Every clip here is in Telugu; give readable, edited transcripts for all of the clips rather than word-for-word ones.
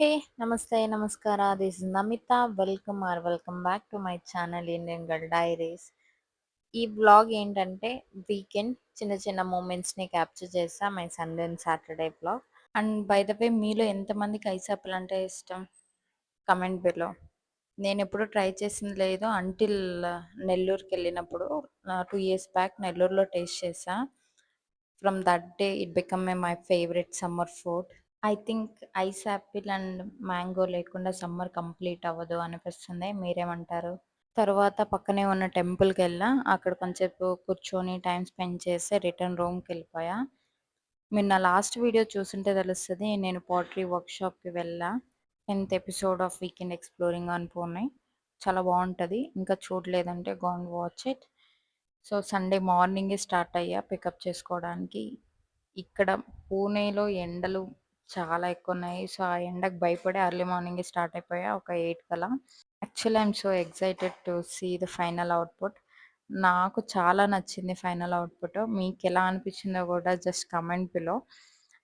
హే! నమస్తే, నమస్ಕಾರ. This is Namitha. Welcome back to my channel Indian girl diaries. ఈ వ్లాగ్ ఏంటంటే వీకెండ్ చిన్న చిన్న మూమెంట్స్‌ని క్యాప్చర్ చేశా. My Sunday and Saturday vlog. And by the way మీలో ఎంతమందికి ఐస్ యాపిల్ అంటే ఇష్టం? Comment below. నేనెప్పుడు ట్రై చేసింది లేదు అంటిల్ నెల్లూరుకెళ్ళినప్పుడు 2 ఇయర్స్ బ్యాక్ నెల్లూరులో టేస్ట్ చేశా. From that day it become my favourite summer food. I think ice Apple and mango లేకుండా సమ్మర్ కంప్లీట్ అవ్వదు అనిపిస్తుంది. మీరేమంటారు? తరువాత పక్కనే ఉన్న టెంపుల్‌కెళ్ళా. అక్కడ కొంచేపు కూర్చొని టైమ్ స్పెండ్ చేసి రిటర్న్ రూమ్‌కెళ్ళిపోయా. మీరు నా లాస్ట్ వీడియో చూసుంటే తెలుస్తది. నేను పోట్రీ వర్క్‌షాప్‌కి వెళ్ళా. 10థ్ episode of weekend exploring on Pune. చాలా బావుంటది. ఇంకా చూడలేదంటే go and watch it. So, Sunday మార్నింగే స్టార్ట్ అయ్యా పికప్ చేసుకోవడానికి. ఇక్కడ పూణేలో ఎండలు చాలా ఎక్కువున్నాయి. సో, ఆ ఎండకు భయపడి ఎర్లీ మార్నింగే స్టార్ట్ అయిపోయా ఒక 8 కలా. Actually I'm so excited to see the final output. నాకు చాలా నచ్చింది ఫైనల్ ఔట్‌పుట్. మీకెలా అనిపించిందో గూడా జస్ట్ కమెంట్ బిలో.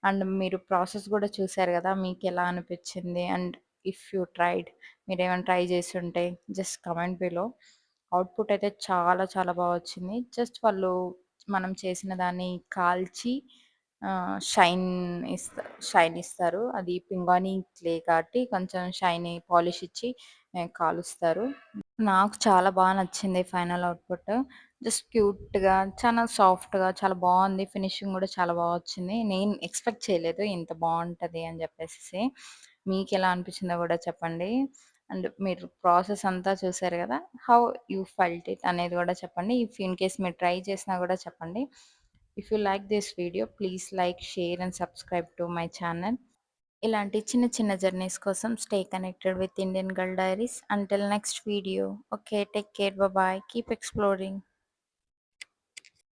అండ్ మీరు ప్రాసెస్ గూడా చూసారు గదా! మీకెలా అనిపించింది? అండ్ ఇఫ్ యూ ట్రైడ్ మీరేమైనా ట్రై చేసుంటే జస్ట్ కమెంట్ బిలో. ఔట్‌పుట్ అయితే చాలా చాలా బా వచ్చింది. జస్ట్ వాళ్ళు మనం చేసిన దాన్ని కాల్చి షైన్ షైన్ ఇస్తారు. అది పింగాణీ క్లే కాబట్టి కొంచెం షైనీ పాలిష్ ఇచ్చి కాలుస్తారు. నాకు చాలా బా నచ్చింది ఫైనల్ ఔట్‌పుట్. జస్ట్ క్యూట్‌గా, చాలా సాఫ్ట్‌గా చాలా బావుంది. ఫినిషింగ్ గూడా చాలా బా వచ్చింది. నేను ఎక్స్‌పెక్ట్ చేయలేదు ఇంత బావుంటది అని జెప్పేసేసి. మీకెలా అనిపించిందో గూడా చెప్పండి. అండ్ మీరు ప్రాసెస్ అంతా చూసారు గదా! హౌ యూ ఫెల్ట్ ఇట్ అనేది గూడా చెప్పండి. ఇఫ్ ఇన్ కేస్ మీరు ట్రై చేసినా గూడా చెప్పండి. If you like this video please like, share and subscribe to my channel. ఇలాంటి చిన్న చిన్న జర్నీస్ కోసం stay connected with Indian girl diaries. Until next video. Okay. Take care. Bye. Keep exploring.